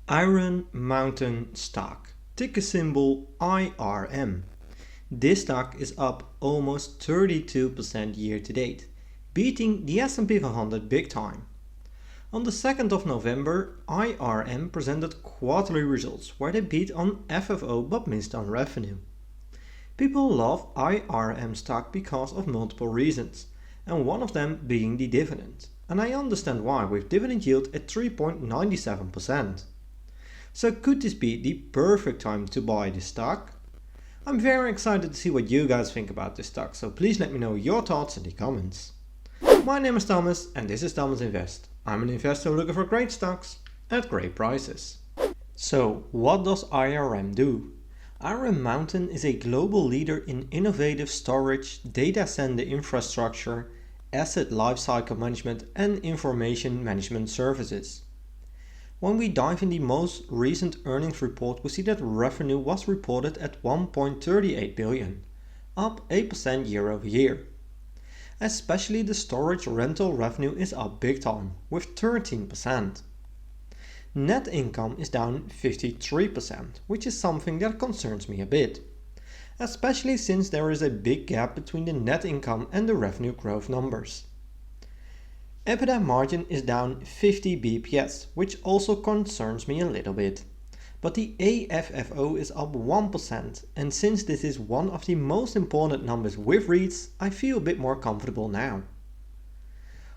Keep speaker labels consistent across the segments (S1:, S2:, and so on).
S1: Iron Mountain Stock, ticker symbol IRM. This stock is up almost 32% year to date, beating the SP500 big time. On the 2nd of November, IRM presented quarterly results where they beat on FFO but missed on revenue. People love IRM stock because of multiple reasons, and one of them being the dividend. And I understand why, with dividend yield at 3.97%. So could this be the perfect time to buy this stock? I'm very excited to see what you guys think about this stock, so please let me know your thoughts in the comments. My name is Thomas and this is Thomas Invest. I'm an investor looking for great stocks at great prices. So what does IRM do? IRM Mountain is a global leader in innovative storage, data center infrastructure, asset lifecycle management and information management services. When we dive in the most recent earnings report, we see that revenue was reported at 1.38 billion, up 8% year over year. Especially the storage rental revenue is up big time, with 13%. Net income is down 53%, which is something that concerns me a bit, especially since there is a big gap between the net income and the revenue growth numbers. EBITDA margin is down 50 bps, which also concerns me a little bit. But the AFFO is up 1%, and since this is one of the most important numbers with REITs, I feel a bit more comfortable now.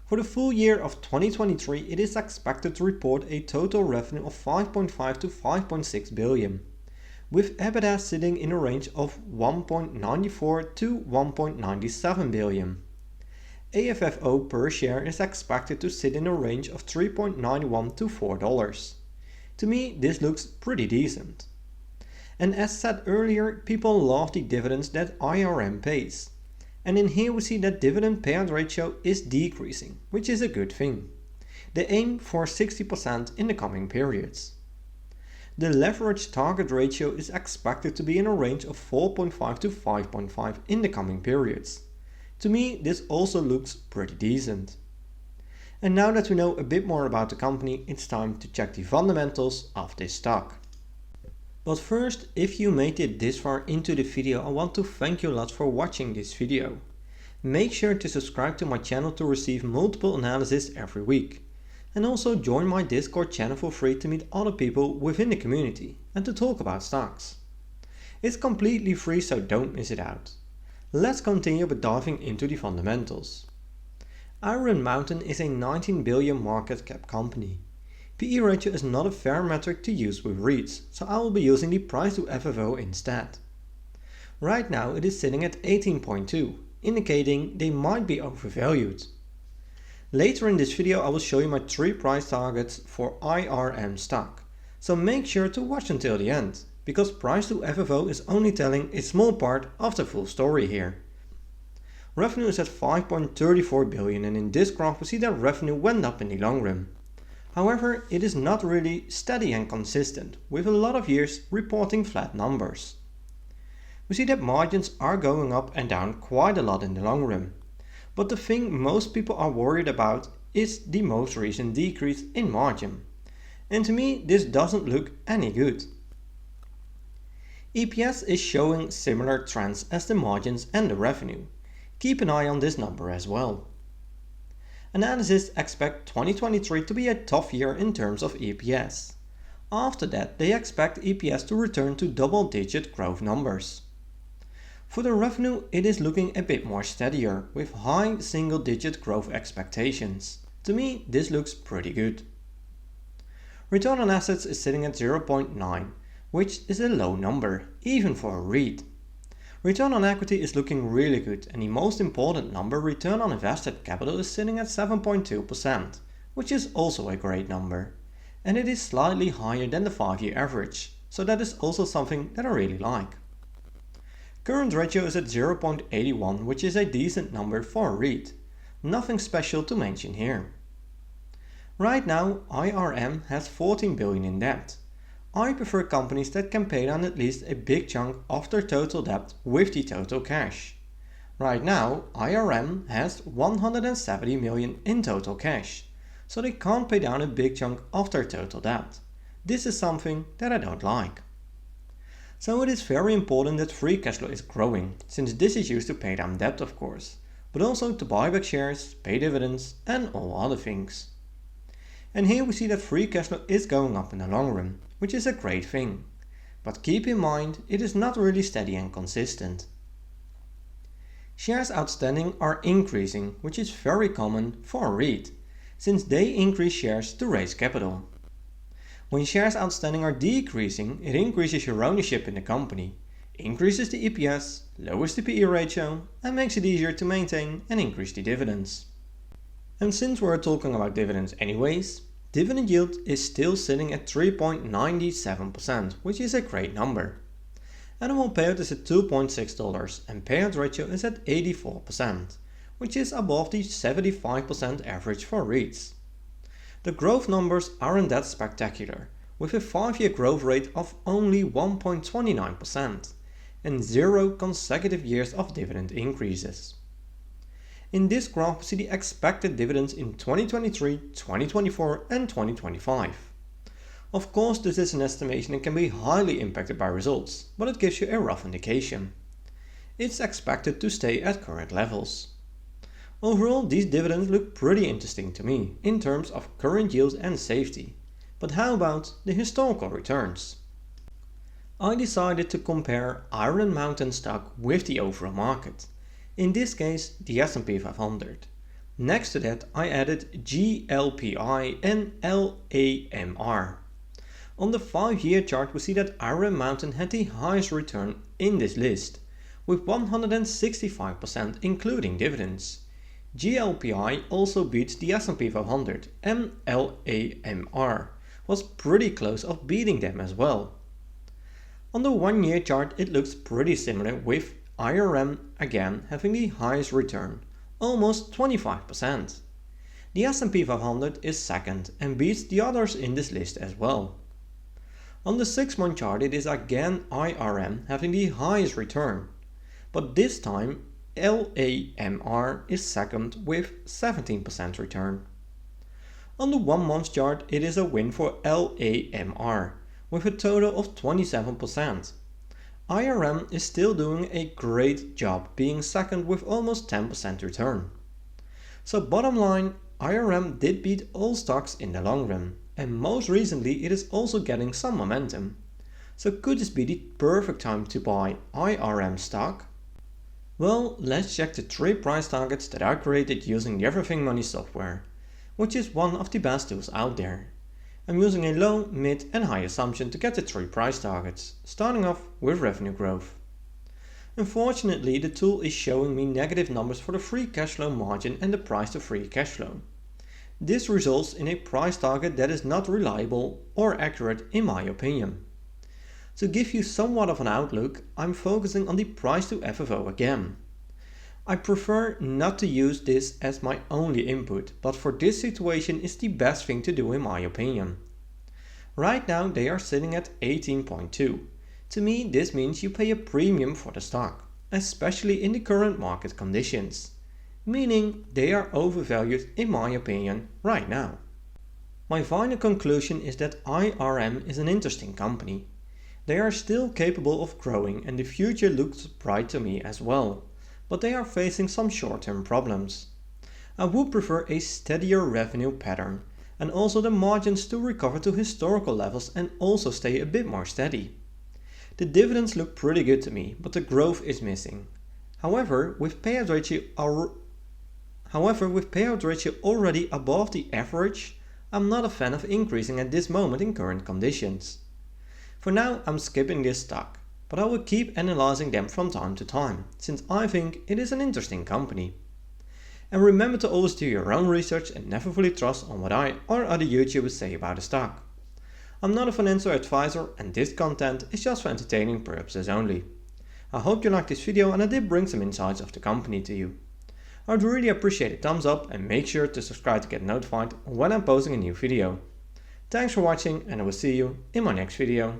S1: For the full year of 2023, it is expected to report a total revenue of 5.5 to 5.6 billion, with EBITDA sitting in a range of 1.94 to 1.97 billion. AFFO per share is expected to sit in a range of $3.91 to $4. To me, this looks pretty decent. And as said earlier, people love the dividends that IRM pays. And in here we see that dividend payout ratio is decreasing, which is a good thing. They aim for 60% in the coming periods. The leverage target ratio is expected to be in a range of 4.5 to 5.5 in the coming periods. To me, this also looks pretty decent. And now that we know a bit more about the company, it's time to check the fundamentals of this stock. But first, if you made it this far into the video, I want to thank you a lot for watching this video. Make sure to subscribe to my channel to receive multiple analysis every week. And also join my Discord channel for free to meet other people within the community and to talk about stocks. It's completely free, so don't miss it out. Let's continue by diving into the fundamentals. Iron Mountain is a 19 billion market cap company. PE ratio is not a fair metric to use with REITs, so I will be using the price to FFO instead. Right now it is sitting at 18.2, indicating they might be overvalued. Later in this video I will show you my 3 price targets for IRM stock, so make sure to watch until the end, because price to FFO is only telling a small part of the full story here. Revenue is at 5.34 billion, and in this graph we see that revenue went up in the long run. However, it is not really steady and consistent, with a lot of years reporting flat numbers. We see that margins are going up and down quite a lot in the long run. But the thing most people are worried about is the most recent decrease in margin. And to me this doesn't look any good. EPS is showing similar trends as the margins and the revenue. Keep an eye on this number as well. Analysts expect 2023 to be a tough year in terms of EPS. After that, they expect EPS to return to double-digit growth numbers. For the revenue, it is looking a bit more steadier, with high single-digit growth expectations. To me, this looks pretty good. Return on assets is sitting at 0.9, which is a low number, even for a REIT. Return on equity is looking really good, and the most important number, return on invested capital, is sitting at 7.2%, which is also a great number. And it is slightly higher than the 5-year average, so that is also something that I really like. Current ratio is at 0.81, which is a decent number for a REIT. Nothing special to mention here. Right now, IRM has 14 billion in debt. I prefer companies that can pay down at least a big chunk of their total debt with the total cash. Right now, IRM has 170 million in total cash, so they can't pay down a big chunk of their total debt. This is something that I don't like. So it is very important that free cash flow is growing, since this is used to pay down debt of course, but also to buy back shares, pay dividends and all other things. And here we see that free cash flow is going up in the long run, which is a great thing. But keep in mind, it is not really steady and consistent. Shares outstanding are increasing, which is very common for a REIT, since they increase shares to raise capital. When shares outstanding are decreasing, it increases your ownership in the company, increases the EPS, lowers the PE ratio, and makes it easier to maintain and increase the dividends. And since we're talking about dividends anyways, dividend yield is still sitting at 3.97%, which is a great number. Annual payout is at $2.6 and payout ratio is at 84%, which is above the 75% average for REITs. The growth numbers aren't that spectacular, with a 5-year growth rate of only 1.29% and 0 consecutive years of dividend increases. In this graph we see the expected dividends in 2023, 2024 and 2025. Of course this is an estimation and can be highly impacted by results, but it gives you a rough indication. It's expected to stay at current levels. Overall these dividends look pretty interesting to me in terms of current yields and safety, but how about the historical returns? I decided to compare IRM Mountain stock with the overall market. In this case, the SP 500. Next to that, I added GLPI and LAMR. On the 5-year chart, we see that IRM Mountain had the highest return in this list, with 165% including dividends. GLPI also beats the SP 500 and LAMR was pretty close of beating them as well. On the 1-year chart, it looks pretty similar with IRM again having the highest return, almost 25%. The S&P 500 is second and beats the others in this list as well. On the 6-month chart it is again IRM having the highest return, but this time LAMR is second with 17% return. On the 1-month chart it is a win for LAMR with a total of 27%. IRM is still doing a great job being second with almost 10% return. So bottom line, IRM did beat all stocks in the long run, and most recently it is also getting some momentum. So could this be the perfect time to buy IRM stock? Well, let's check the 3 price targets that are created using the Everything Money software, which is one of the best tools out there. I'm using a low, mid and high assumption to get the 3 price targets, starting off with revenue growth. Unfortunately, the tool is showing me negative numbers for the free cash flow margin and the price to free cash flow. This results in a price target that is not reliable or accurate in my opinion. To give you somewhat of an outlook, I'm focusing on the price to FFO again. I prefer not to use this as my only input, but for this situation it's the best thing to do in my opinion. Right now they are sitting at 18.2. To me this means you pay a premium for the stock, especially in the current market conditions. Meaning they are overvalued in my opinion right now. My final conclusion is that IRM is an interesting company. They are still capable of growing and the future looks bright to me as well. But they are facing some short-term problems. I would prefer a steadier revenue pattern and also the margins to recover to historical levels and also stay a bit more steady. The dividends look pretty good to me, but the growth is missing. However, with payout ratio already above the average, I'm not a fan of increasing at this moment in current conditions. For now, I'm skipping this stock. But I will keep analyzing them from time to time, since I think it is an interesting company. And remember to always do your own research and never fully trust on what I or other YouTubers say about a stock. I'm not a financial advisor and this content is just for entertaining purposes only. I hope you liked this video and I did bring some insights of the company to you. I would really appreciate a thumbs up and make sure to subscribe to get notified when I'm posting a new video. Thanks for watching and I will see you in my next video.